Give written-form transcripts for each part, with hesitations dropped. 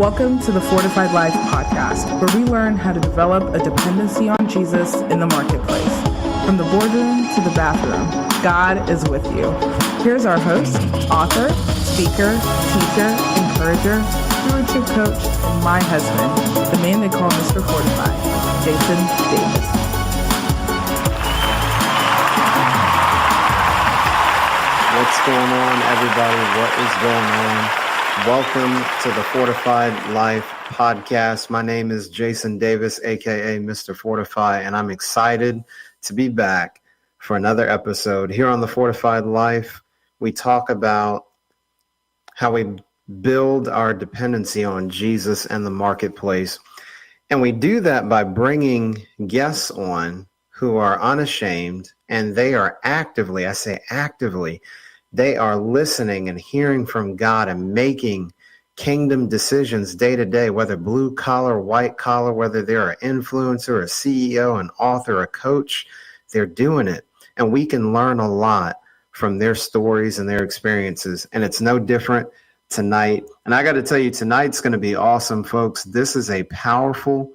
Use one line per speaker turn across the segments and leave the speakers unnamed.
Welcome to the Fortified Life podcast, where we learn how to develop a dependency on Jesus in the marketplace. From the boardroom to the bathroom, God is with you. Here's our host, author, speaker, teacher, encourager, stewardship coach, and my husband, the man they call Mr. Fortified, Jason Davis.
What's going on, everybody? What is going on? Welcome to the Fortified Life podcast. My name is Jason Davis, aka Mr. Fortify, and I'm excited to be back for another episode. Here on the Fortified Life, we talk about how we build our dependency on Jesus and the marketplace. And we do that by bringing guests on who are unashamed, and they are actively, I say actively, they are listening and hearing from God and making kingdom decisions day to day, whether blue collar, white collar, whether they're an influencer, a CEO, an author, a coach, they're doing it. And we can learn a lot from their stories and their experiences. And it's no different tonight. And I got to tell you, tonight's going to be awesome, folks. This is a powerful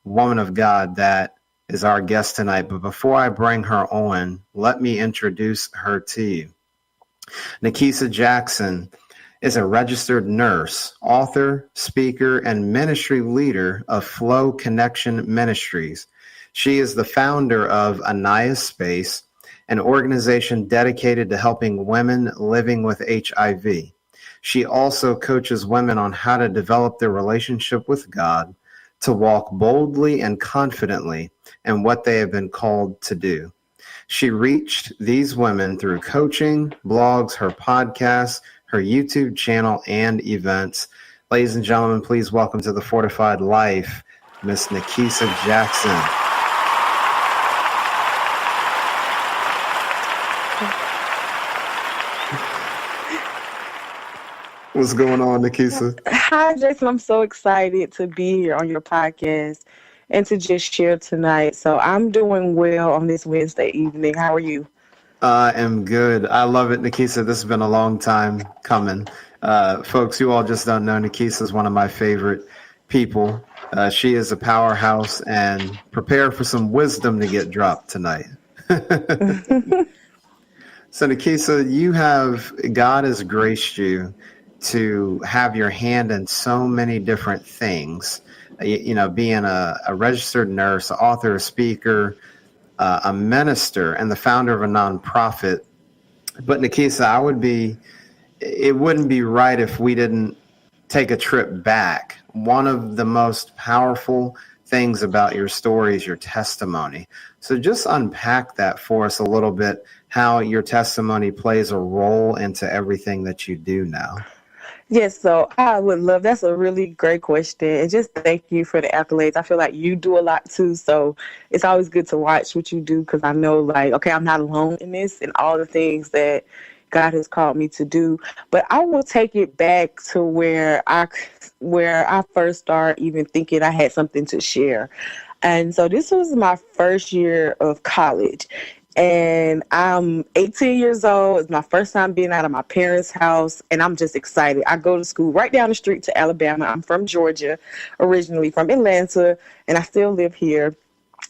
woman of God that is our guest tonight. But before I bring her on, let me introduce her to you. Nakeisa Jackson is a registered nurse, author, speaker, and ministry leader of Flow Connection Ministries. She is the founder of Aniyah Space, an organization dedicated to helping women living with HIV. She also coaches women on how to develop their relationship with God, to walk boldly and confidently in what they have been called to do. She reached these women through coaching, blogs, her podcasts, her YouTube channel, and events. Ladies and gentlemen, please welcome to the Fortified Life, Miss Nakeisa Jackson. What's going on, Nakeisa?
Hi, Jason. I'm so excited to be here on your podcast and to just share tonight. So I'm doing well on this Wednesday evening. How are you?
I am good. I love it, Nakeisa. This has been a long time coming. Folks, you all just don't know, Nakeisa is one of my favorite people. She is a powerhouse, and prepare for some wisdom to get dropped tonight. So, Nakeisa, God has graced you to have your hand in so many different things. You know, being a registered nurse, author, a speaker, a minister, and the founder of a nonprofit. But Nakeisa, it wouldn't be right if we didn't take a trip back. One of the most powerful things about your story is your testimony. So just unpack that for us a little bit, how your testimony plays a role into everything that you do now.
Yes, so I would love, that's a really great question. And just thank you for the accolades. I feel like you do a lot too. So it's always good to watch what you do, because I know, like, okay, I'm not alone in this and all the things that God has called me to do. But I will take it back to where I first started even thinking I had something to share. And so this was my first year of college. And I'm 18 years old. It's my first time being out of my parents' house, and I'm just excited. I go to school right down the street to Alabama. I'm from Georgia, originally from Atlanta, and I still live here.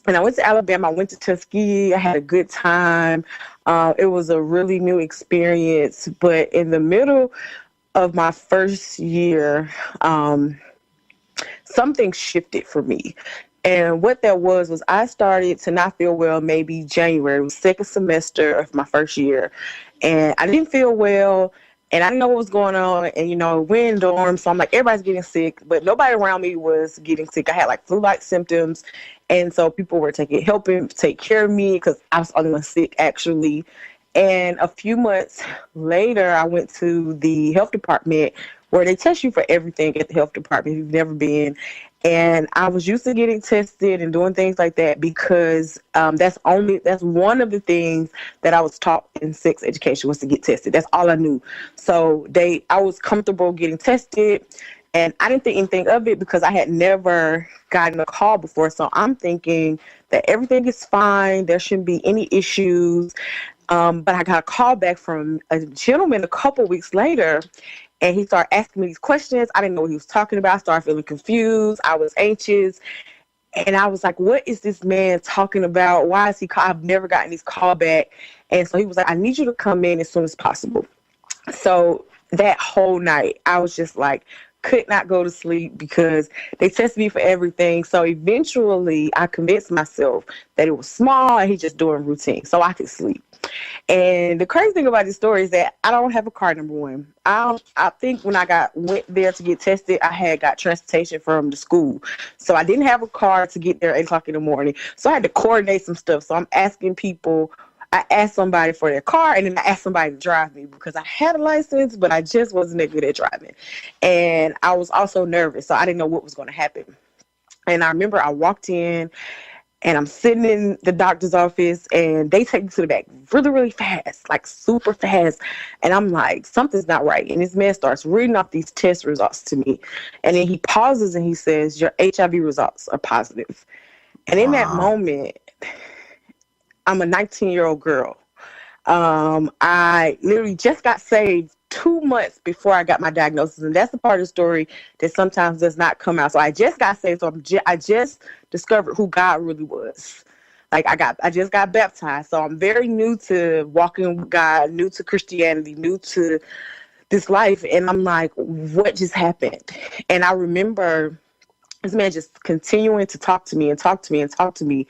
And I went to Alabama. I went to Tuskegee. I had a good time. It was a really new experience. But in the middle of my first year, something shifted for me. And what that was I started to not feel well maybe January. It was second semester of my first year. And I didn't feel well, and I didn't know what was going on. And, you know, we're in dorms, so I'm like, everybody's getting sick, but nobody around me was getting sick. I had like flu-like symptoms. And so people were helping take care of me, because I was the only one sick, actually. And a few months later, I went to the health department, where they test you for everything at the health department if you've never been. And I was used to getting tested and doing things like that, because that's one of the things that I was taught in sex education, was to get tested. That's all I knew. So I was comfortable getting tested, and I didn't think anything of it because I had never gotten a call before. So I'm thinking that everything is fine. There shouldn't be any issues. But I got a call back from a gentleman a couple weeks later, And he started asking me these questions. I didn't know what he was talking about. I started feeling confused. I was anxious. And I was like, what is this man talking about? Why is he call? I've never gotten these call back. And so he was like, I need you to come in as soon as possible. So that whole night, I was just like, could not go to sleep because they tested me for everything. So eventually I convinced myself that it was small and he just doing routine so I could sleep. And the crazy thing about this story is that I don't have a car, number one. I think when I went there to get tested, I had got transportation from the school. So I didn't have a car to get there at 8 o'clock in the morning. So I had to coordinate some stuff. So I'm asking people. I asked somebody for their car, and then I asked somebody to drive me because I had a license, but I just wasn't that good at driving. And I was also nervous, so I didn't know what was going to happen. And I remember I walked in, and I'm sitting in the doctor's office, and they take me to the back really, really fast, like super fast. And I'm like, something's not right. And this man starts reading off these test results to me. And then he pauses, and he says, your HIV results are positive. And in that moment, I'm a 19-year-old girl. I literally just got saved 2 months before I got my diagnosis. And that's the part of the story that sometimes does not come out. So I just got saved. So I just discovered who God really was. Like I just got baptized. So I'm very new to walking with God, new to Christianity, new to this life. And I'm like, what just happened? And I remember this man just continuing to talk to me and talk to me and talk to me.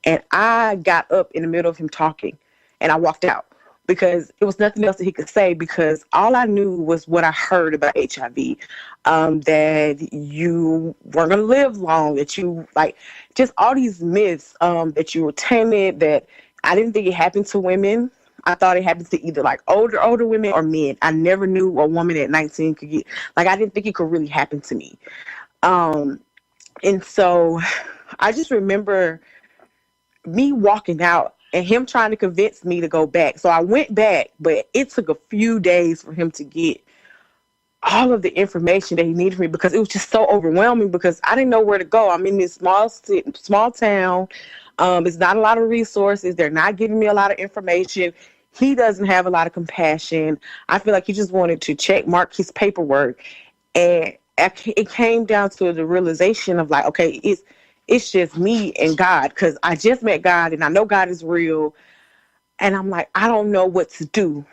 And I got up in the middle of him talking and I walked out because it was nothing else that he could say, because all I knew was what I heard about HIV, that you weren't going to live long, that you like just all these myths, that you were timid, that I didn't think it happened to women. I thought it happened to either like older women or men. I never knew a woman at 19 could get, like, I didn't think it could really happen to me. And so I just remember me walking out and him trying to convince me to go back. So I went back, but it took a few days for him to get all of the information that he needed from me, because it was just so overwhelming because I didn't know where to go. I'm in this small town. It's not a lot of resources. They're not giving me a lot of information. He doesn't have a lot of compassion. I feel like he just wanted to check mark his paperwork. And it came down to the realization of like, okay, it's just me and God, because I just met God and I know God is real. And I'm like, I don't know what to do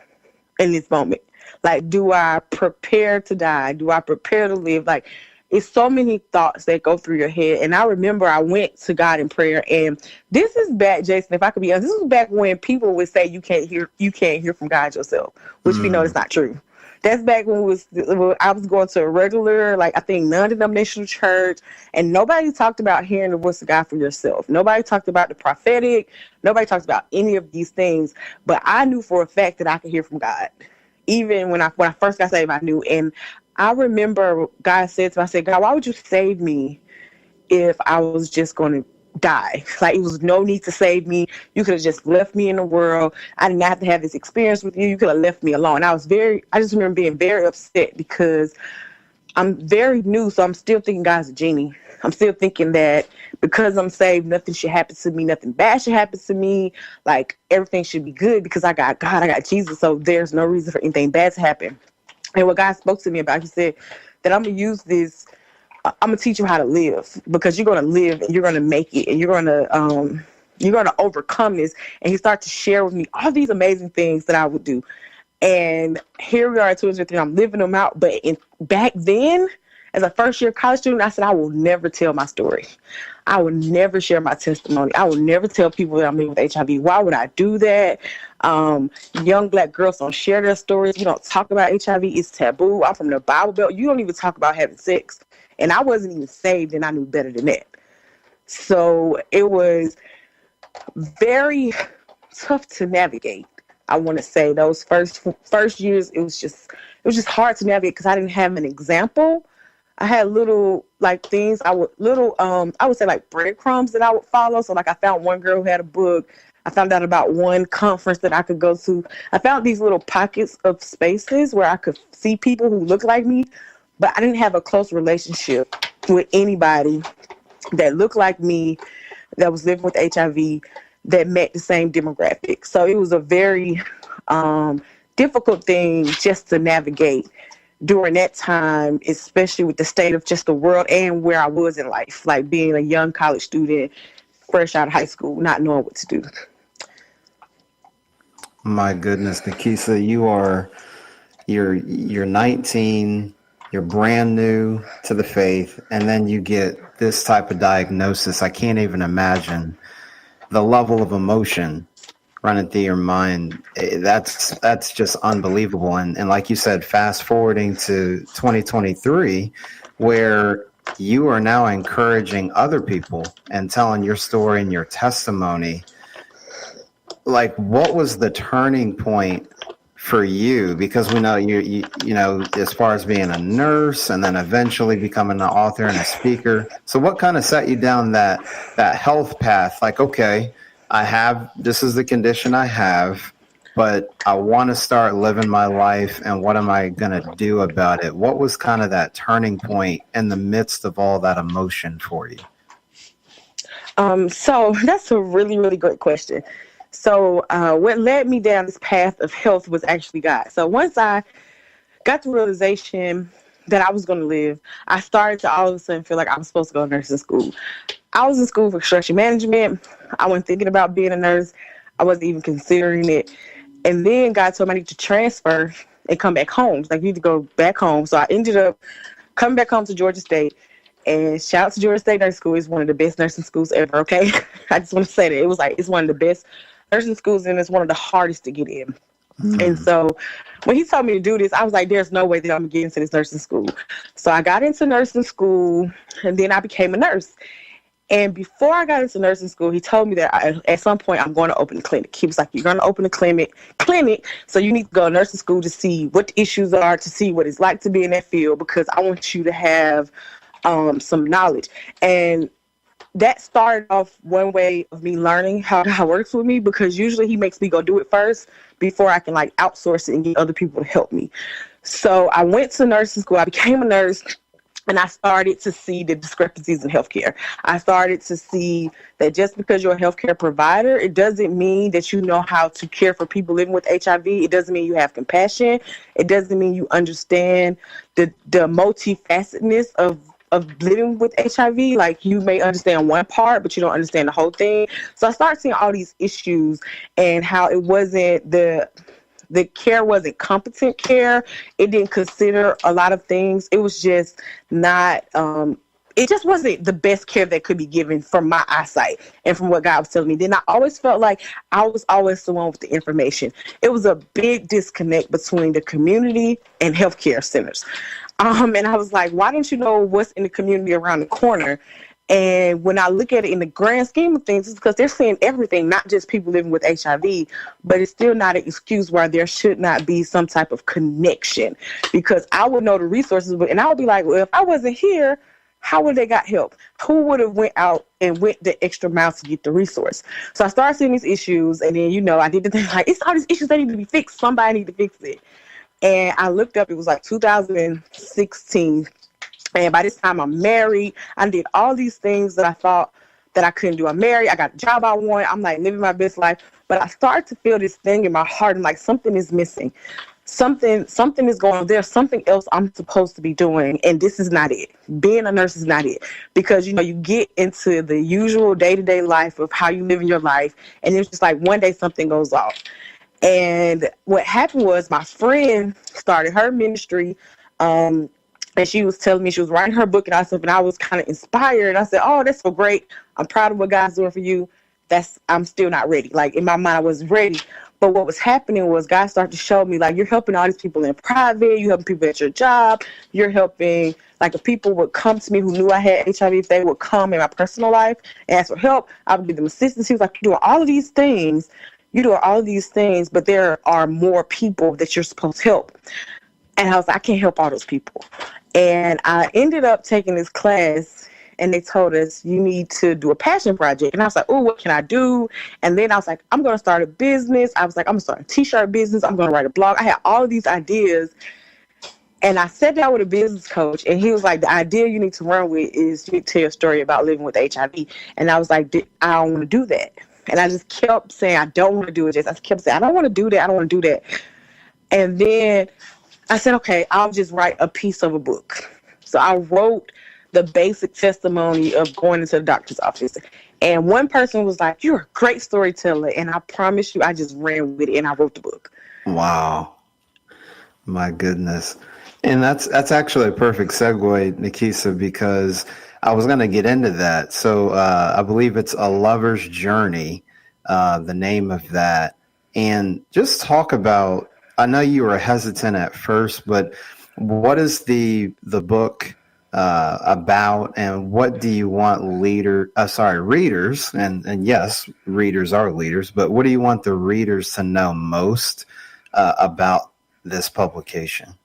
in this moment. Like, do I prepare to die? Do I prepare to live? Like, it's so many thoughts that go through your head. And I remember I went to God in prayer. And this is back, Jason, if I could be honest, this was back when people would say you can't hear from God yourself, which we know is not true. That's back when I was going to a regular, like, I think non-denominational church, and nobody talked about hearing the voice of God for yourself. Nobody talked about the prophetic. Nobody talked about any of these things. But I knew for a fact that I could hear from God. Even when I first got saved, I knew. And I remember God said to me, I said, God, why would you save me if I was just going to die? Like, it was no need to save me. You could have just left me in the world. I didn't have to have this experience with you. You could have left me alone. I just remember being very upset because I'm very new. So I'm still thinking God's a genie. I'm still thinking that because I'm saved, nothing should happen to me. Nothing bad should happen to me. Like, everything should be good because I got God, I got Jesus. So there's no reason for anything bad to happen. And what God spoke to me about, he said that I'm going to use this. I'm going to teach you how to live, because you're going to live and you're going to make it, and you're going to overcome this. And he started to share with me all these amazing things that I would do. And here we are at 2023. I'm living them out. But back then, as a first-year college student, I said, I will never tell my story. I will never share my testimony. I will never tell people that I'm living with HIV. Why would I do that? Young Black girls don't share their stories. You don't talk about HIV. It's taboo. I'm from the Bible Belt. You don't even talk about having sex. And I wasn't even saved, and I knew better than that. So it was very tough to navigate. I want to say those first years, it was just hard to navigate because I didn't have an example. I had little like things I would say like breadcrumbs that I would follow. So like, I found one girl who had a book. I found out about one conference that I could go to. I found these little pockets of spaces where I could see people who looked like me, but I didn't have a close relationship with anybody that looked like me, that was living with HIV, that met the same demographic. So it was a very difficult thing just to navigate during that time, especially with the state of just the world and where I was in life, like being a young college student, fresh out of high school, not knowing what to do.
My goodness, Nakeisa, you're 19, you're brand new to the faith, and then you get this type of diagnosis. I can't even imagine the level of emotion running through your mind. That's just unbelievable. And like you said, fast forwarding to 2023, where you are now encouraging other people and telling your story and your testimony. Like, what was the turning point for you? Because we know you know, as far as being a nurse and then eventually becoming an author and a speaker. So what kind of set you down that health path? Like, okay, this is the condition I have, but I want to start living my life, and what am I going to do about it? What was kind of that turning point in the midst of all that emotion for you?
So that's a really, really great question. So what led me down this path of health was actually God. So once I got the realization that I was going to live, I started to all of a sudden feel like I was supposed to go to nursing school. I was in school for construction management. I wasn't thinking about being a nurse. I wasn't even considering it. And then God told me I need to transfer and come back home. Like, you need to go back home. So I ended up coming back home to Georgia State. And shout out to Georgia State Nursing School. It's one of the best nursing schools ever, okay? I just want to say that. It's one of the best nursing schools, and it's one of the hardest to get in. And so when he told me to do this, I was like, there's no way that I'm going to get into this nursing school. So I got into nursing school, and then I became a nurse. And before I got into nursing school, he told me that at some point I'm going to open a clinic. He was like, you're going to open a clinic, so you need to go to nursing school to see what the issues are, to see what it's like to be in that field, because I want you to have some knowledge. And that started off one way of me learning how God works with me, because usually he makes me go do it first before I can like outsource it and get other people to help me. So I went to nursing school. I became a nurse, and I started to see the discrepancies in healthcare. I started to see that just because you're a healthcare provider, it doesn't mean that you know how to care for people living with HIV. It doesn't mean you have compassion. It doesn't mean you understand the multifacetedness of living with HIV. Like, you may understand one part, but you don't understand the whole thing. So I started seeing all these issues, and how it wasn't the care wasn't competent care. It didn't consider a lot of things. It was just not, it just wasn't the best care that could be given from my eyesight and from what God was telling me. Then I always felt like I was always the one with the information. It was a big disconnect between the community and healthcare centers. And I was like, why don't you know what's in the community around the corner? And when I look at it in the grand scheme of things, it's because they're seeing everything, not just people living with HIV, but it's still not an excuse why there should not be some type of connection, because I would know the resources, and I would be like, well, if I wasn't here, how would they got help? Who would have went out and went the extra mile to get the resource? So I started seeing these issues, and then, I did the thing like, it's all these issues that need to be fixed. Somebody need to fix it. And I looked up, it was like 2016. And by this time I'm married. I did all these things that I thought that I couldn't do. I'm married. I got the job I want. I'm like living my best life. But I started to feel this thing in my heart. And like, something is missing. Something is going on. There's something else I'm supposed to be doing. And this is not it. Being a nurse is not it. Because, you get into the usual day-to-day life of how you live in your life. And it's just like one day something goes off. And what happened was my friend started her ministry, and she was telling me, she was writing her book and all stuff, and I was kind of inspired. I said, oh, that's so great. I'm proud of what God's doing for you. I'm still not ready. Like, in my mind, I wasn't ready. But what was happening was God started to show me, like, you're helping all these people in private. You're helping people at your job. You're helping, like, if people would come to me who knew I had HIV, if they would come in my personal life and ask for help, I would give them assistance. He was like, you're doing all of these things. But there are more people that you're supposed to help. And I was like, I can't help all those people. And I ended up taking this class, and they told us, you need to do a passion project. And I was like, oh, what can I do? And then I was like, I'm going to start a business. I was like, I'm going to start a t-shirt business. I'm going to write a blog. I had all of these ideas. And I sat down with a business coach, and he was like, the idea you need to run with is you need to tell your story about living with HIV. And I was like, I don't want to do that. And I just kept saying, I don't want to do it. I kept saying, I don't want to do that. I don't want to do that. And then I said, okay, I'll just write a piece of a book. So I wrote the basic testimony of going into the doctor's office. And one person was like, "You're a great storyteller." And I promise you, I just ran with it and I wrote the book.
Wow. My goodness. And that's actually a perfect segue, Nakeisa, because I was going to get into that. So I believe it's A Lover's Journey, the name of that. And just talk about, I know you were hesitant at first, but what is the book about, and what do you want readers, and yes, readers are leaders, but what do you want the readers to know most about this publication?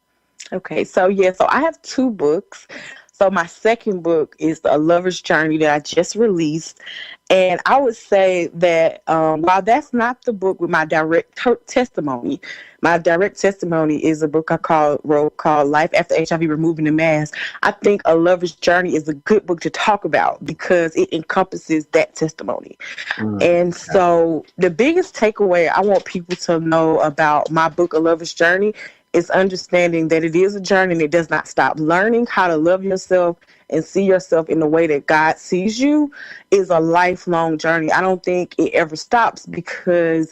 Okay, so I have two books. So my second book is A Lover's Journey that I just released. And I would say that while that's not the book with my direct testimony, my direct testimony is a book I wrote called Life After HIV Removing the Mask. I think A Lover's Journey is a good book to talk about because it encompasses that testimony. And so the biggest takeaway I want people to know about my book, A Lover's Journey, is understanding that it is a journey and it does not stop. Learning how to love yourself and see yourself in the way that God sees you is a lifelong journey. I don't think it ever stops because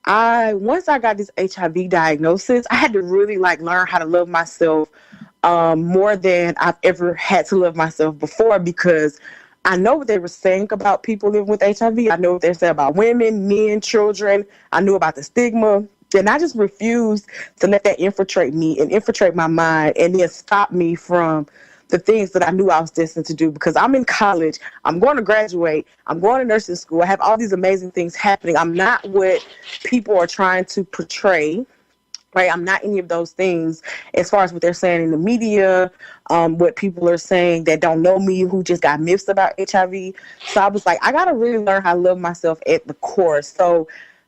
once I got this HIV diagnosis, I had to really learn how to love myself more than I've ever had to love myself before, because I know what they were saying about people living with HIV. I know what they said about women, men, children. I knew about the stigma. And I just refused to let that infiltrate me and infiltrate my mind and then stop me from the things that I knew I was destined to do, because I'm in college. I'm going to graduate. I'm going to nursing school. I have all these amazing things happening. I'm not what people are trying to portray. Right? I'm not any of those things as far as what they're saying in the media, what people are saying that don't know me, who just got myths about HIV. So I was like, I got to really learn how to love myself at the core. So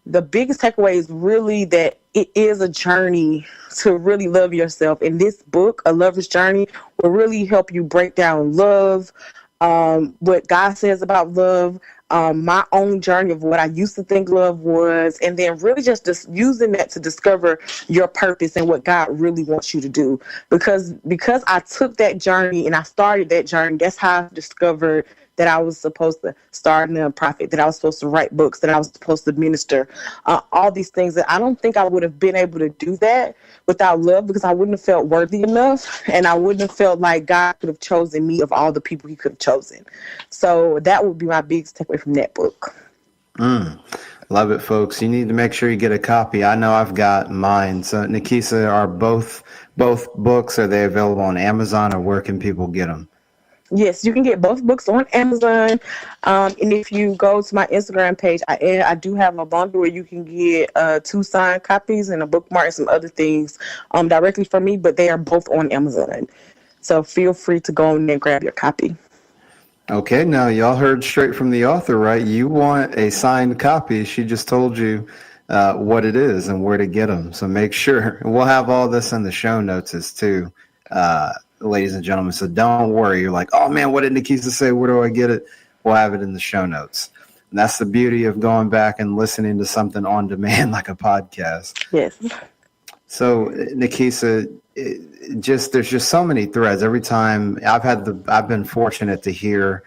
the biggest takeaway is really that it is a journey to really love yourself. And this book, A Lover's Journey, will really help you break down love, what God says about love, my own journey of what I used to think love was, and then really just using that to discover your purpose and what God really wants you to do. Because I took that journey and I started that journey, that's how I discovered that I was supposed to start a nonprofit, that I was supposed to write books, that I was supposed to minister, all these things that I don't think I would have been able to do that without love, because I wouldn't have felt worthy enough and I wouldn't have felt like God could have chosen me of all the people he could have chosen. So that would be my biggest takeaway from that book.
Love it, folks. You need to make sure you get a copy. I know I've got mine. So Nakeisa, are both books, are they available on Amazon, or where can people get them?
Yes, you can get both books on Amazon. And if you go to my Instagram page, I do have a bundle where you can get 2 signed copies and a bookmark and some other things directly from me, but they are both on Amazon. So feel free to go in there and grab your copy.
Okay, now y'all heard straight from the author, right? You want a signed copy. She just told you what it is and where to get them. So make sure. We'll have all this in the show notes too. Ladies and gentlemen, so don't worry. You're like, oh man, what did Nakeisa say? Where do I get it? We'll have it in the show notes. And that's the beauty of going back and listening to something on demand like a podcast.
Yes.
So Nakeisa, there's just so many threads. Every time I've been fortunate to hear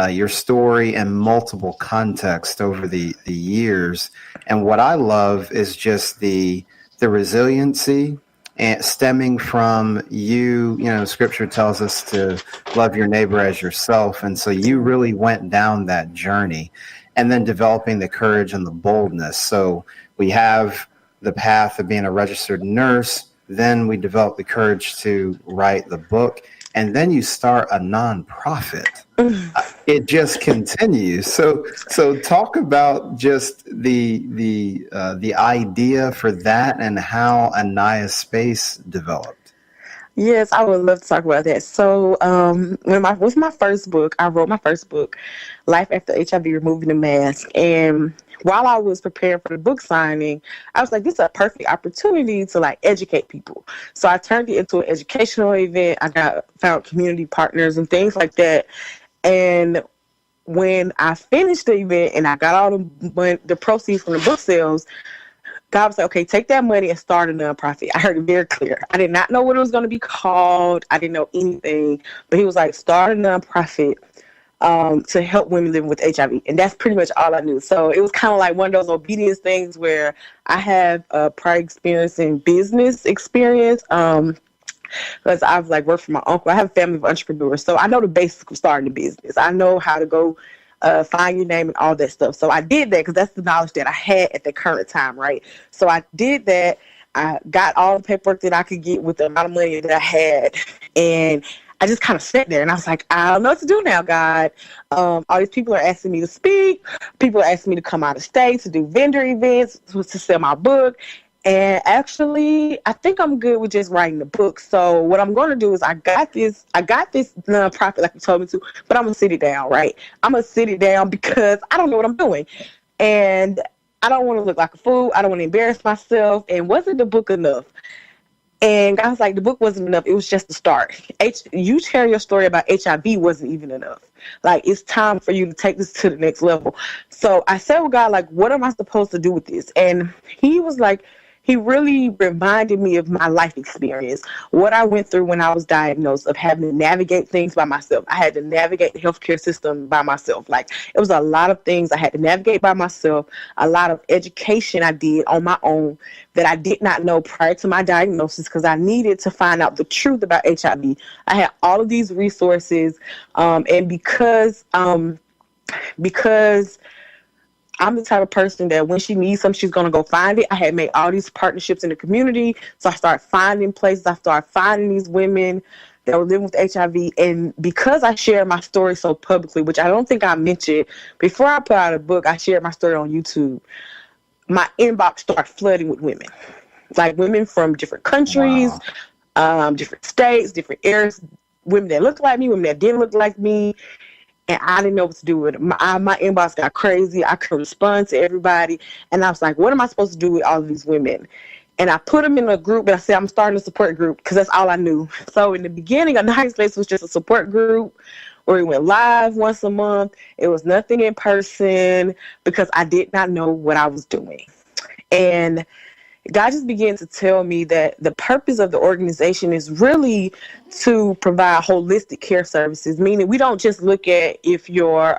your story in multiple contexts over the years. And what I love is just the resiliency, and stemming from you know, Scripture tells us to love your neighbor as yourself. And so you really went down that journey, and then developing the courage and the boldness. So we have the path of being a registered nurse. Then we develop the courage to write the book. And then you start a nonprofit. It just continues. So talk about just the idea for that and how Aniyah Space developed.
Yes, I would love to talk about that. So with my first book, I wrote my first book, Life After HIV Removing the Mask. And while I was preparing for the book signing, I was like, this is a perfect opportunity to educate people. So I turned it into an educational event. I found community partners and things like that. And when I finished the event and I got all the proceeds from the book sales, God was like, okay, take that money and start a nonprofit. I heard it very clear. I did not know what it was going to be called. I didn't know anything. But he was like, start a nonprofit to help women living with HIV. And that's pretty much all I knew. So it was kind of like one of those obedience things where I have a prior experience in business experience. Because I've like worked for my uncle. I have a family of entrepreneurs. So I know the basics of starting a business. I know how to go find your name and all that stuff. So I did that because that's the knowledge that I had at the current time, right? So I did that. I got all the paperwork that I could get with the amount of money that I had. And I just kind of sat there and I was like, I don't know what to do now, God. All these people are asking me to speak. People are asking me to come out of state to do vendor events, to sell my book. And actually, I think I'm good with just writing the book. So what I'm going to do is I got this nonprofit like you told me to, but I'm going to sit it down, right? I'm going to sit it down because I don't know what I'm doing. And I don't want to look like a fool. I don't want to embarrass myself. And wasn't the book enough? And I was like, the book wasn't enough. It was just the start. You sharing your story about HIV wasn't even enough. Like, it's time for you to take this to the next level. So I said, well, God, like, what am I supposed to do with this? And he was like, he really reminded me of my life experience, what I went through when I was diagnosed, of having to navigate things by myself. I had to navigate the healthcare system by myself. Like, it was a lot of things I had to navigate by myself, a lot of education I did on my own that I did not know prior to my diagnosis because I needed to find out the truth about HIV. I had all of these resources, and because I'm the type of person that when she needs something, she's going to go find it. I had made all these partnerships in the community. So I started finding places. I started finding these women that were living with HIV. And because I shared my story so publicly, which I don't think I mentioned, before I put out a book, I shared my story on YouTube. My inbox started flooding with women. Like women from different countries, different states, different areas, women that looked like me, women that didn't look like me. And I didn't know what to do with it. My inbox got crazy. I couldn't respond to everybody. And I was like, what am I supposed to do with all of these women? And I put them in a group, and I said, I'm starting a support group because that's all I knew. So in the beginning, A Nice Place was just a support group where we went live once a month. It was nothing in person because I did not know what I was doing. And God just began to tell me that the purpose of the organization is really to provide holistic care services, meaning we don't just look at if your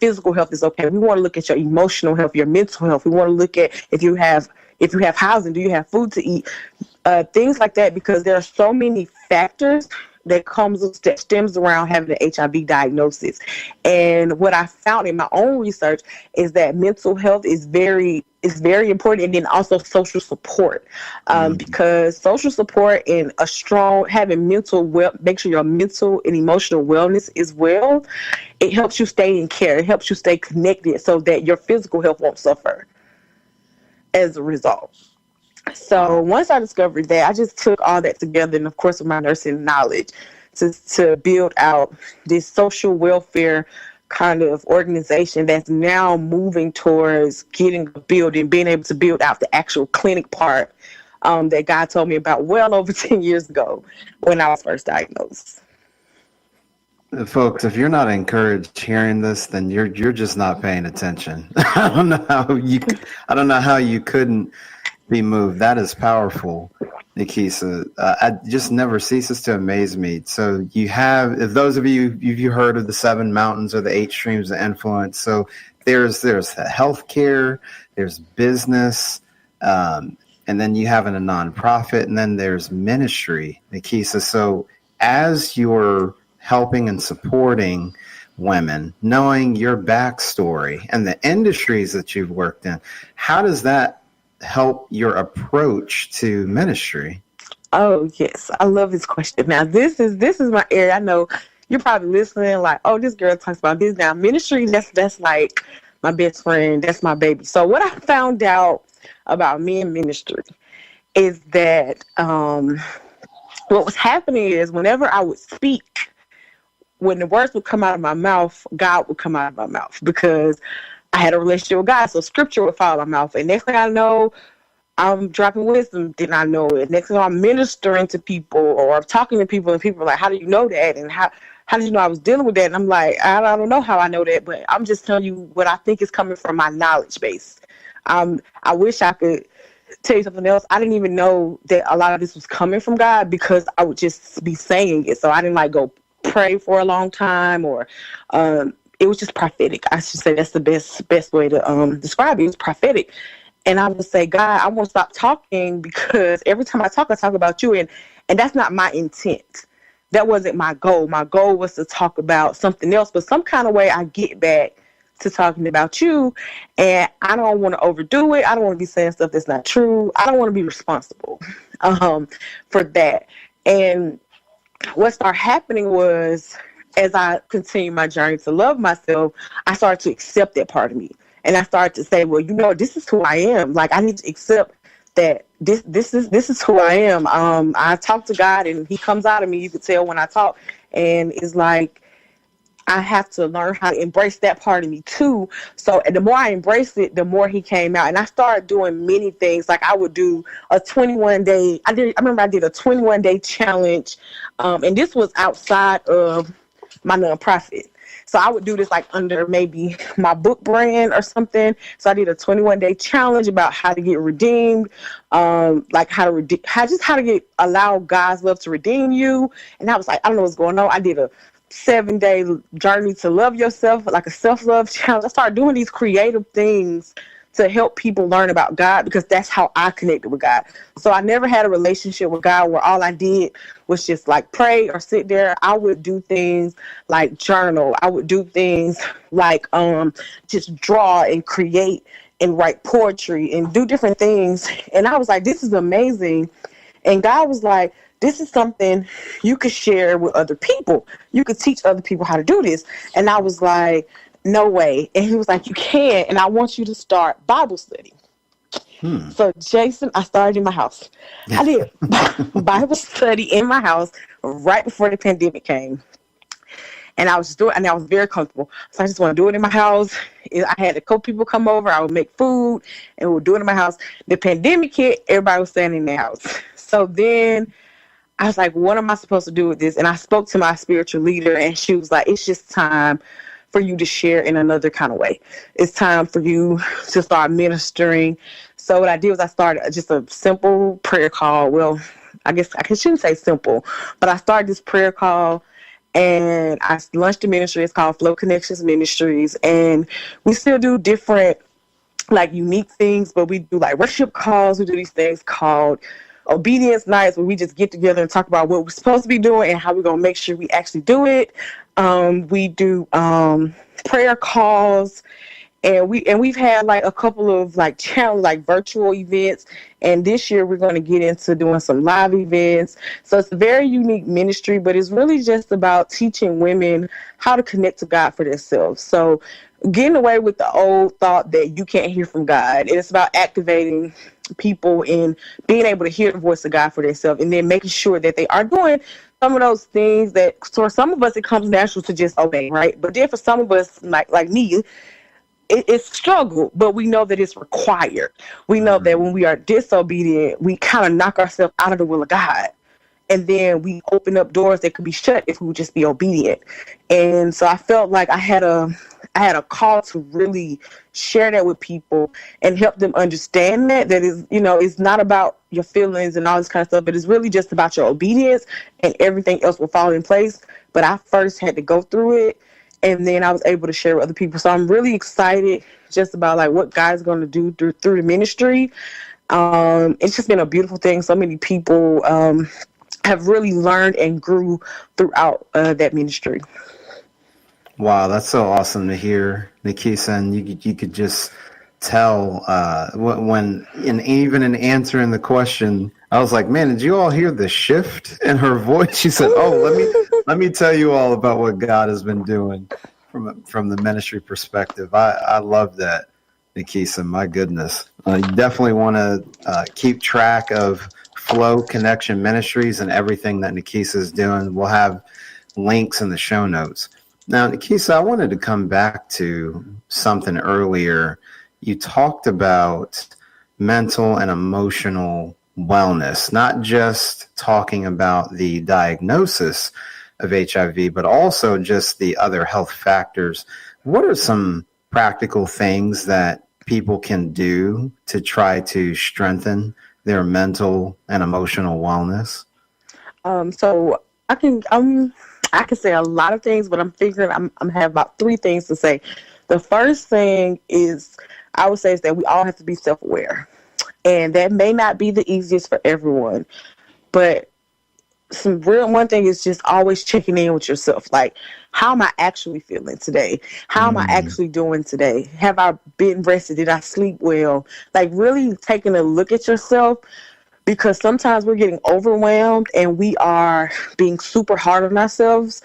physical health is okay. We want to look at your emotional health, your mental health. We want to look at if you have housing, do you have food to eat, things like that, because there are so many factors that stems around having an HIV diagnosis. And what I found in my own research is that mental health is very important, and then also social support, because social support and having make sure your mental and emotional wellness is well. It helps you stay in care. It helps you stay connected so that your physical health won't suffer as a result. So once I discovered that, I just took all that together, and of course with my nursing knowledge, to build out this social welfare kind of organization that's now moving towards getting a building, being able to build out the actual clinic part that God told me about well over 10 years ago when I was first diagnosed.
Folks, if you're not encouraged hearing this, then you're just not paying attention. I don't know how you couldn't be moved. That is powerful, Nakeisa. I just never ceases to amaze me. So if those of you've heard of the 7 mountains or the 8 streams of influence. So there's healthcare, there's business, and then you have a nonprofit, and then there's ministry, Nakeisa. So as you're helping and supporting women, knowing your backstory and the industries that you've worked in, how does that help your approach to ministry?
Oh yes, I love this question. Now this is my area. I know you're probably listening like, oh, this girl talks about this. Now ministry, that's like my best friend. That's my baby. So what I found out about me in ministry is that what was happening is whenever I would speak, when the words would come out of my mouth, God would come out of my mouth because I had a relationship with God. So scripture would fall out of my mouth. And next thing I know, I'm dropping wisdom. Did not know it. Next thing I'm ministering to people or I'm talking to people, and people are like, how do you know that? And how did you know I was dealing with that? And I'm like, I don't know how I know that, but I'm just telling you what I think is coming from my knowledge base. I wish I could tell you something else. I didn't even know that a lot of this was coming from God because I would just be saying it. So I didn't like go pray for a long time, or it was just prophetic. I should say that's the best way to describe it. It was prophetic. And I would say, God, I won't stop talking because every time I talk about you, and that's not my intent. That wasn't my goal. My goal was to talk about something else, but some kind of way I get back to talking about you, and I don't want to overdo it. I don't want to be saying stuff that's not true. I don't want to be responsible for that. And what started happening was, as I continued my journey to love myself, I started to accept that part of me. And I started to say, well, this is who I am. Like, I need to accept that this is who I am. I talk to God and he comes out of me. You can tell when I talk, and it's like, I have to learn how to embrace that part of me too. So the more I embraced it, the more he came out. And I started doing many things. Like, I would do a 21-day. I remember I did a 21-day challenge. And this was outside of my nonprofit. So I would do this like under maybe my book brand or something. So I did a 21-day challenge about how to get redeemed, like how to allow God's love to redeem you. And I was like, I don't know what's going on. I did a 7-day journey to love yourself, like a self-love challenge. I started doing these creative things to help people learn about God, because that's how I connected with God. So I never had a relationship with God where all I did was just like pray or sit there. I would do things like journal. I would do things like just draw and create and write poetry and do different things. And I was like, this is amazing. And God was like, this is something you could share with other people. You could teach other people how to do this. And I was like, no way. And he was like, you can, and I want you to start Bible study. So, Jason, I started in my house. I did Bible study in my house right before the pandemic came. And I was just doing it, and I was very comfortable. So I just want to do it in my house. I had a couple people come over. I would make food, and we would do it in my house. The pandemic hit, everybody was staying in their house. So then I was like, what am I supposed to do with this? And I spoke to my spiritual leader, and she was like, it's just time for you to share in another kind of way. It's time for you to start ministering. So what I did was I started just a simple prayer call. Well, I guess I shouldn't say simple, but I started this prayer call, and I launched a ministry. It's called Flow Connection Ministries. And we still do different, like, unique things, but we do like worship calls. We do these things called obedience nights, where we just get together and talk about what we're supposed to be doing and how we're going to make sure we actually do it. We do prayer calls, and we've had like a couple of like challenge, like virtual events. And this year we're going to get into doing some live events. So it's a very unique ministry, but it's really just about teaching women how to connect to God for themselves. So getting away with the old thought that you can't hear from God. It's about activating people in being able to hear the voice of God for themselves, and then making sure that they are doing some of those things that, for some of us, it comes natural to just obey, right? But then for some of us, like me, it's struggle, but we know that it's required. We know that when we are disobedient, we kind of knock ourselves out of the will of God. And then we open up doors that could be shut if we would just be obedient. And so I felt like I had a call to really share that with people and help them understand that is, it's not about your feelings and all this kind of stuff, but it's really just about your obedience, and everything else will fall in place. But I first had to go through it, and then I was able to share with other people. So I'm really excited just about like what God's going to do through the ministry. It's just been a beautiful thing. So many people have really learned and grew throughout that ministry.
Wow, that's so awesome to hear, Nakeisa. And you could just tell when even in answering the question, I was like, man, did you all hear the shift in her voice? She said, oh, let me tell you all about what God has been doing from the ministry perspective. I love that, Nakeisa. My goodness. You definitely want to keep track of Flow Connection Ministries and everything that Nakeisa is doing. We'll have links in the show notes. Now, Nakeisa, I wanted to come back to something earlier. You talked about mental and emotional wellness, not just talking about the diagnosis of HIV, but also just the other health factors. What are some practical things that people can do to try to strengthen their mental and emotional wellness?
So I can say a lot of things, but I'm figuring I'm have about three things to say. The first thing is I would say is that we all have to be self-aware, and that may not be the easiest for everyone, but one thing is just always checking in with yourself. Like, how am I actually feeling today? How am I actually doing today? Have I been rested? Did I sleep well? Like, really taking a look at yourself, because sometimes we're getting overwhelmed and we are being super hard on ourselves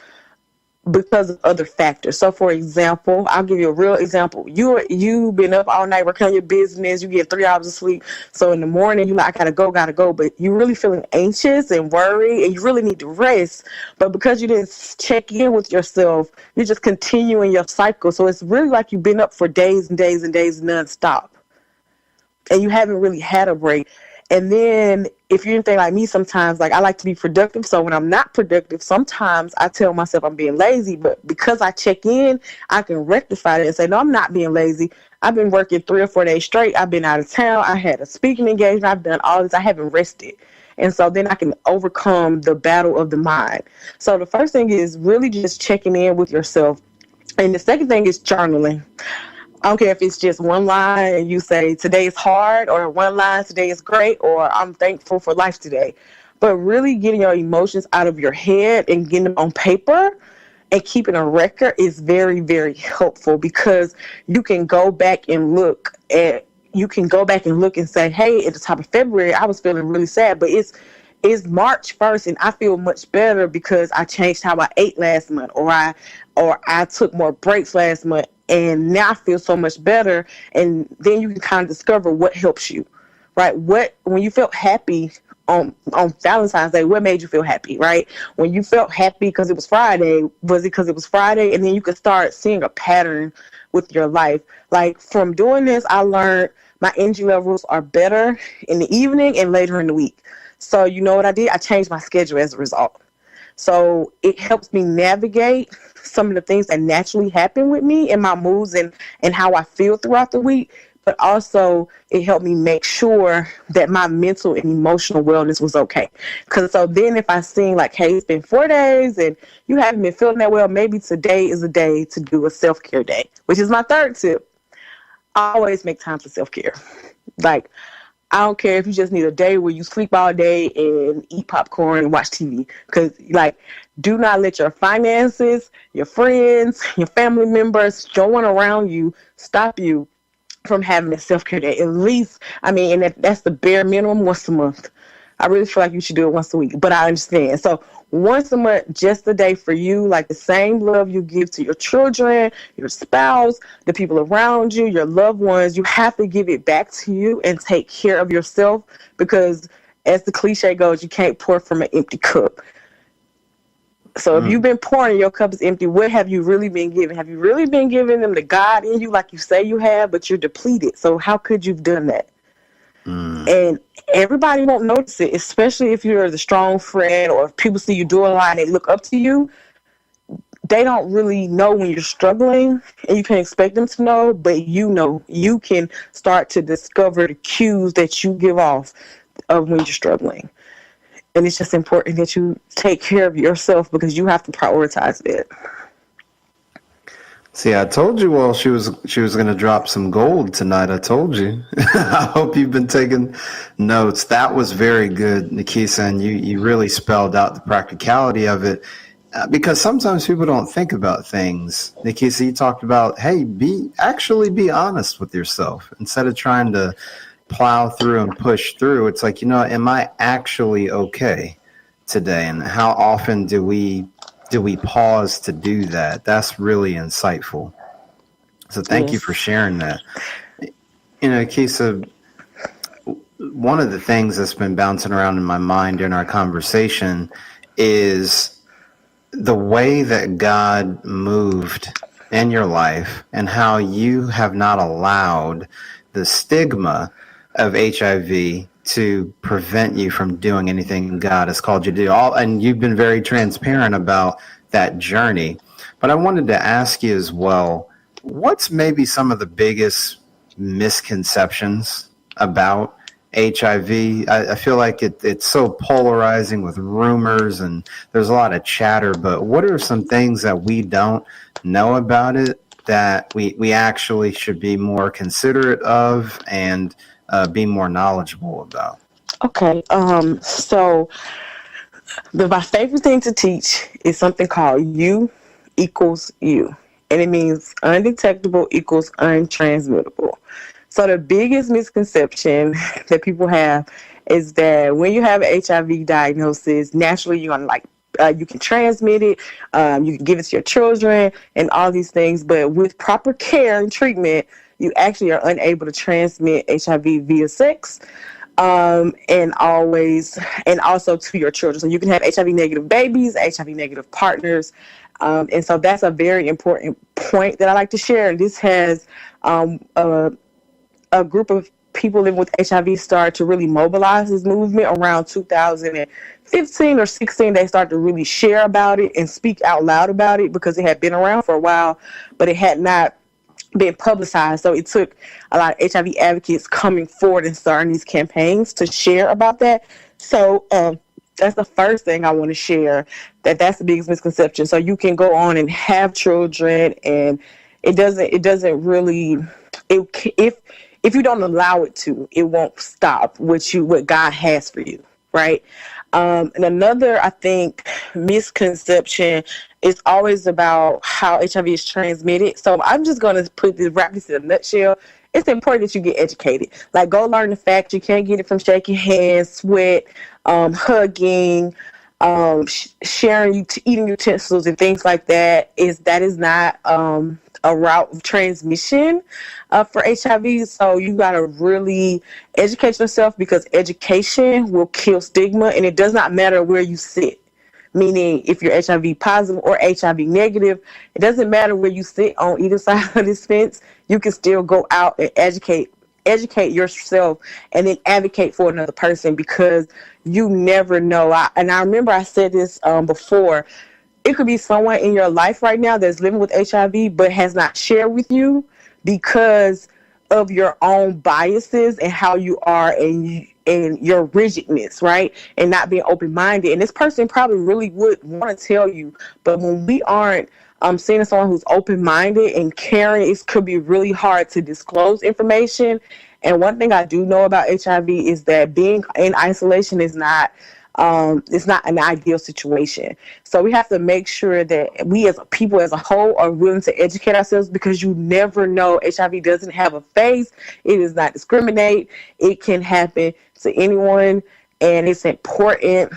because of other factors. So, for example, I'll give you a real example. You've been up all night working on your business. You get 3 hours of sleep. So in the morning, you're like, I gotta go. But you're really feeling anxious and worried, and you really need to rest. But because you didn't check in with yourself, you're just continuing your cycle. So it's really like you've been up for days and days and days nonstop, and you haven't really had a break. And then if you're anything like me, sometimes, like, I like to be productive. So when I'm not productive, sometimes I tell myself I'm being lazy. But because I check in, I can rectify it and say, no, I'm not being lazy. I've been working 3 or 4 days straight. I've been out of town. I had a speaking engagement. I've done all this. I haven't rested. And so then I can overcome the battle of the mind. So the first thing is really just checking in with yourself. And the second thing is journaling. I don't care if it's just one line and you say today is hard, or one line today is great, or I'm thankful for life today. But really getting your emotions out of your head and getting them on paper and keeping a record is very, very helpful, because you can go back and look and say, hey, at the top of February, I was feeling really sad, but it's March 1st and I feel much better because I changed how I ate last month, or I took more breaks last month, and now I feel so much better. And then you can kind of discover what helps you, right? When you felt happy on Valentine's Day, what made you feel happy, right? When you felt happy because it was Friday, was it because it was Friday? And then you could start seeing a pattern with your life. Like, from doing this, I learned my energy levels are better in the evening and later in the week. So you know what I did? I changed my schedule as a result. So it helps me navigate some of the things that naturally happen with me and my moods and how I feel throughout the week. But also it helped me make sure that my mental and emotional wellness was okay. Because so then if I seen like, hey, it's been 4 days and you haven't been feeling that well, maybe today is a day to do a self-care day, which is my third tip. I always make time for self-care. Like, I don't care if you just need a day where you sleep all day and eat popcorn and watch TV. Because, like, do not let your finances, your friends, your family members, no one around you stop you from having a self-care day. At least, and that's the bare minimum, once a month. I really feel like you should do it once a week, but I understand. So once a month, just a day for you, like the same love you give to your children, your spouse, the people around you, your loved ones, you have to give it back to you and take care of yourself, because as the cliche goes, you can't pour from an empty cup. So if you've been pouring and your cup is empty, what have you really been giving? Have you really been giving them the God in you like you say you have, but you're depleted? So how could you've done that? And everybody won't notice it, especially if you're the strong friend, or if people see you doing a lot and they look up to you. They don't really know when you're struggling, and you can't expect them to know, but you can start to discover the cues that you give off of when you're struggling. And it's just important that you take care of yourself, because you have to prioritize it.
See, I told you all she was going to drop some gold tonight. I told you. I hope you've been taking notes. That was very good, Nakeisa, and you really spelled out the practicality of it, because sometimes people don't think about things. Nakeisa, you talked about, hey, be honest with yourself instead of trying to plow through and push through. It's like, am I actually okay today? And how often do we pause to do that? That's really insightful. So thank you for sharing that. Keisa, one of the things that's been bouncing around in my mind during our conversation is the way that God moved in your life and how you have not allowed the stigma of HIV to prevent you from doing anything God has called you to do. And you've been very transparent about that journey. But I wanted to ask you as well, what's maybe some of the biggest misconceptions about HIV. I feel like it's so polarizing with rumors and there's a lot of chatter, but what are some things that we don't know about it that we actually should be more considerate of and be more knowledgeable about?
Okay. So my favorite thing to teach is something called U equals U. And it means undetectable equals untransmittable. So the biggest misconception that people have is that when you have an HIV diagnosis, naturally you're gonna you can transmit it, you can give it to your children, and all these things. But with proper care and treatment, you actually are unable to transmit HIV via sex, and also to your children. So you can have HIV negative babies, HIV negative partners. And so that's a very important point that I like to share. And this has a group of people living with HIV started to really mobilize this movement around 2015 or 16. They started to really share about it and speak out loud about it because it had been around for a while, but it had not been publicized. So it took a lot of HIV advocates coming forward and starting these campaigns to share about that. So that's the first thing I want to share, that's the biggest misconception. So you can go on and have children, and it doesn't really, if you don't allow it to, it won't stop what God has for you, right? And another, I think, misconception is always about how HIV is transmitted. So I'm just going to wrap this in a nutshell. It's important that you get educated. Like, go learn the fact you can't get it from shaking hands, sweat, hugging, sharing eating utensils and things like that. That is not a route of transmission for HIV. So you got to really educate yourself, because education will kill stigma, and it does not matter where you sit. Meaning, if you're HIV positive or HIV negative, it doesn't matter where you sit on either side of this fence. You can still go out and educate yourself and then advocate for another person, because you never know. I remember I said this before. It could be someone in your life right now that's living with HIV but has not shared with you because of your own biases and how you are and your rigidness, right? And not being open-minded. And this person probably really would want to tell you, but when we aren't seeing someone who's open-minded and caring, it could be really hard to disclose information. And one thing I do know about HIV is that being in isolation is not it's not an ideal situation. So we have to make sure that we as a people as a whole are willing to educate ourselves, because you never know. HIV doesn't have a face. It does not discriminate. It can happen to anyone. And it's important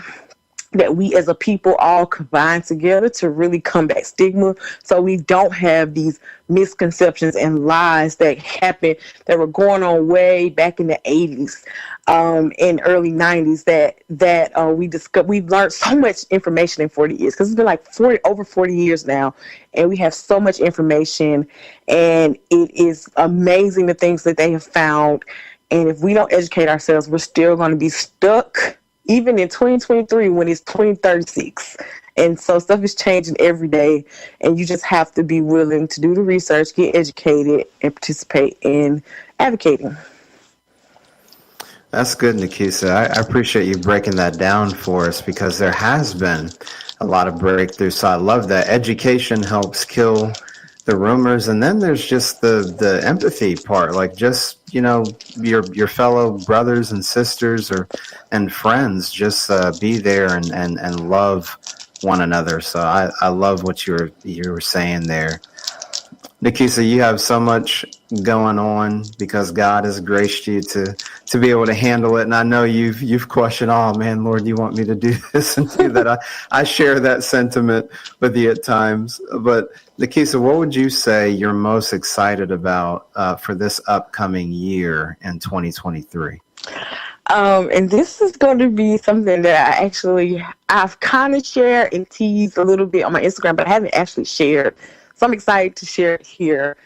that we as a people all combine together to really combat stigma, so we don't have these misconceptions and lies that happened, that were going on way back in the 80s and early 90s, that we've learned so much information in 40 years, because it's been like over 40 years now, and we have so much information, and it is amazing the things that they have found. And if we don't educate ourselves, we're still going to be stuck even in 2023 when it's 2036. And so stuff is changing every day, and you just have to be willing to do the research, get educated, and participate in advocating.
That's good, Nakeisa. I appreciate you breaking that down for us, because there has been a lot of breakthroughs. So I love that. Education helps kill the rumors, and then there's just the empathy part, like just, your fellow brothers and sisters and friends, just be there and love one another. So I love what you were saying there. Nakeisa, you have so much going on because God has graced you to be able to handle it. And I know you've questioned, oh man, Lord, you want me to do this and do that. I share that sentiment with you at times. But Nakeisa, what would you say you're most excited about for this upcoming year in 2023?
And this is going to be something that I've kind of shared and teased a little bit on my Instagram, but I haven't actually shared. So I'm excited to share it here,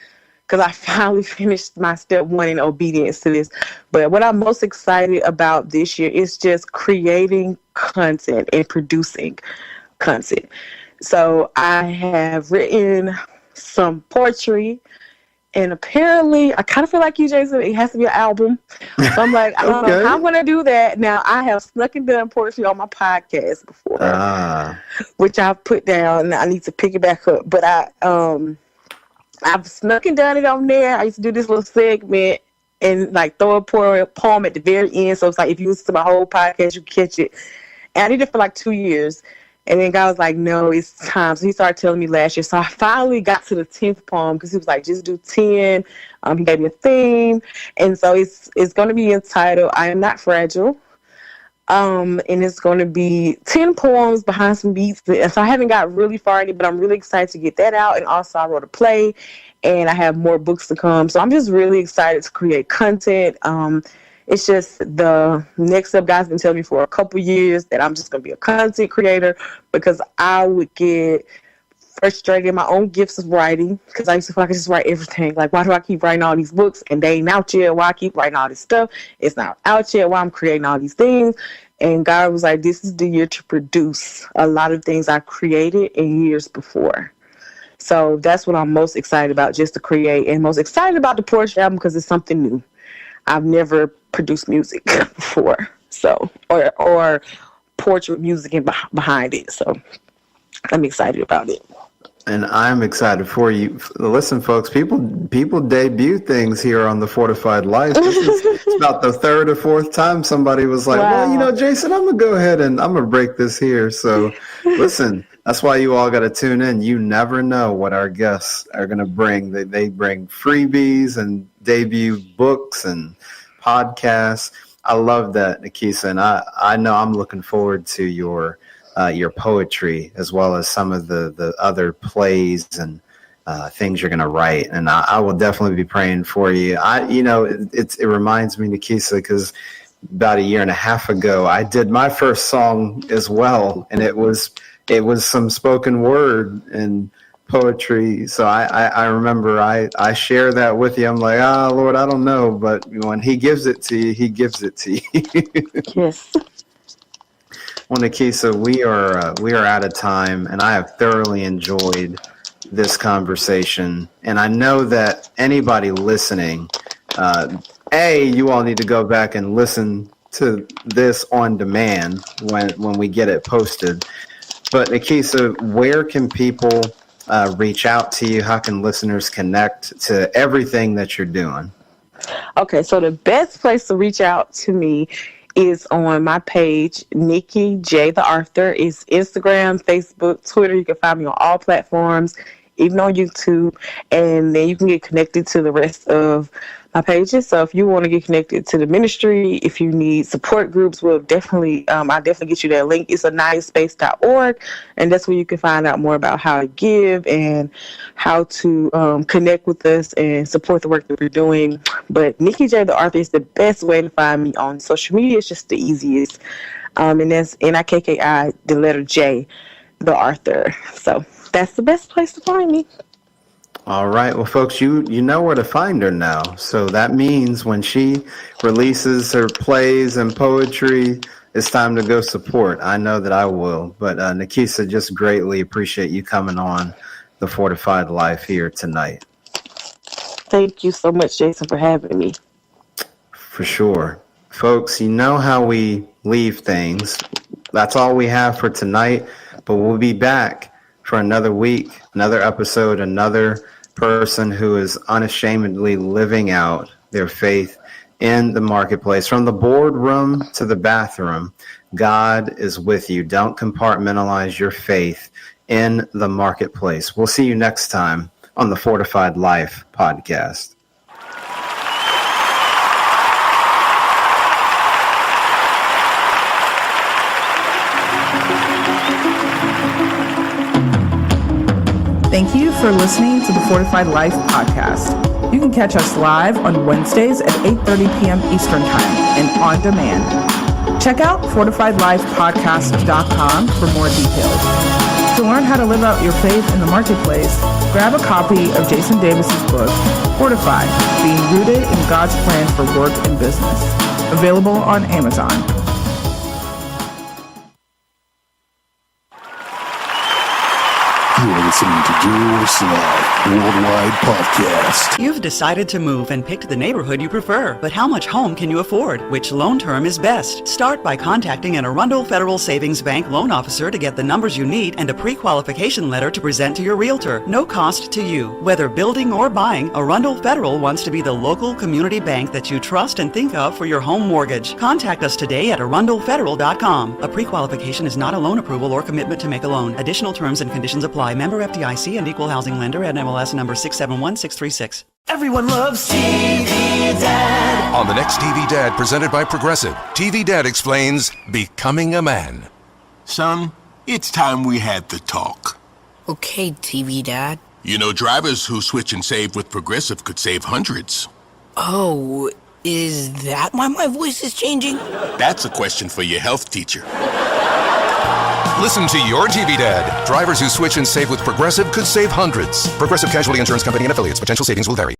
because I finally finished my step 1 in obedience to this. But what I'm most excited about this year is just creating content and producing content. So I have written some poetry, And apparently, I kind of feel like you, Jason, it has to be an album. So I'm like, I don't know how I'm going to do that. Now, I have snuck and done poetry on my podcast before, which I've put down. I need to pick it back up. But I've snuck and done it on there. I used to do this little segment and like throw a poem at the very end. So it's like if you listen to my whole podcast, you can catch it. And I did it for like 2 years. And then God was like, no, it's time. So he started telling me last year. So I finally got to the 10th poem because he was like, just do 10. He gave me a theme. And so it's going to be entitled, I Am Not Fragile. And it's going to be 10 poems behind some beats. And so I haven't got really far in it, but I'm really excited to get that out. And also I wrote a play and I have more books to come. So I'm just really excited to create content. It's just the next step. God's been telling me for a couple years that I'm just going to be a content creator because I would get frustrated in my own gifts of writing because I used to feel like I just write everything. Like, why do I keep writing all these books and they ain't out yet? Why I keep writing all this stuff? It's not out yet. Why I'm creating all these things? And God was like, this is the year to produce a lot of things I created in years before. So that's what I'm most excited about, just to create, and most excited about the poetry album because it's something new. I've never produced music before, so or portrait music and behind it. So I'm excited about it.
And I'm excited for you. Listen, folks, people debut things here on the Fortified Life. It's about the third or fourth time somebody was like, wow. Well, Jason, I'm going to go ahead and I'm going to break this here. So listen, that's why you all got to tune in. You never know what our guests are going to bring. They bring freebies and debut books and podcasts. I love that, Nakeisa. And I know I'm looking forward to your poetry as well as some of the other plays and things you're going to write. And I will definitely be praying for you. It reminds me, Nakeisa, because about 1.5 years ago, I did my first song as well. And it was some spoken word and poetry. So I remember I share that with you. I'm like, Lord, I don't know. But when he gives it to you, he gives it to you.
Yes.
Well, Nakeisa, we are out of time, and I have thoroughly enjoyed this conversation. And I know that anybody listening, you all need to go back and listen to this on demand when we get it posted. But Nakeisa, where can people reach out to you? How can listeners connect to everything that you're doing?
Okay, so the best place to reach out to me is on my page, Nikki J. the Author. It's Instagram, Facebook, Twitter. You can find me on all platforms, even on YouTube. And then you can get connected to the rest of my pages. So if you want to get connected to the ministry, if you need support groups, I'll definitely get you that link. It's aniyahspace.org, and that's where you can find out more about how to give and how to connect with us and support the work that we're doing. But Nikki J. the Author is the best way to find me on social media. It's just the easiest. And that's Nikki, the letter J, the Author. So that's the best place to find me.
All right. Well, folks, you know where to find her now. So that means when she releases her plays and poetry, it's time to go support. I know that I will. But Nakeisa, just greatly appreciate you coming on the Fortified Life here tonight.
Thank you so much, Jason, for having me. For
sure. Folks, you know how we leave things. That's all we have for tonight, but we'll be back for another week, another episode, another person who is unashamedly living out their faith in the marketplace. From the boardroom to the bathroom, God is with you. Don't compartmentalize your faith in the marketplace. We'll see you next time on the Fortified Life podcast.
Thank you for listening to the Fortified Life podcast. You can catch us live on Wednesdays at 8:30 p.m. Eastern Time and on demand. Check out fortifiedlifepodcast.com for more details. To learn how to live out your faith in the marketplace, grab a copy of Jason Davis's book, Fortified, Being Rooted in God's Plan for Work and Business, available on Amazon.
You're listening to Joel Sly Worldwide Podcast.
You've decided to move and picked the neighborhood you prefer, but how much home can you afford? Which loan term is best? Start by contacting an Arundel Federal Savings Bank loan officer to get the numbers you need and a pre-qualification letter to present to your realtor. No cost to you. Whether building or buying, Arundel Federal wants to be the local community bank that you trust and think of for your home mortgage. Contact us today at arundelfederal.com. A pre-qualification is not a loan approval or commitment to make a loan. Additional terms and conditions apply. Member FDIC and equal housing lender at MLS number 671636.
Everyone loves TV Dad.
On the next TV Dad, presented by Progressive, TV Dad explains becoming a man.
Son, it's time we had the talk.
Okay, TV Dad.
You know, drivers who switch and save with Progressive could save hundreds.
Oh, is that why my voice is changing?
That's a question for your health teacher.
Listen to your TV Dad. Drivers who switch and save with Progressive could save hundreds. Progressive Casualty Insurance Company and affiliates. Potential savings will vary.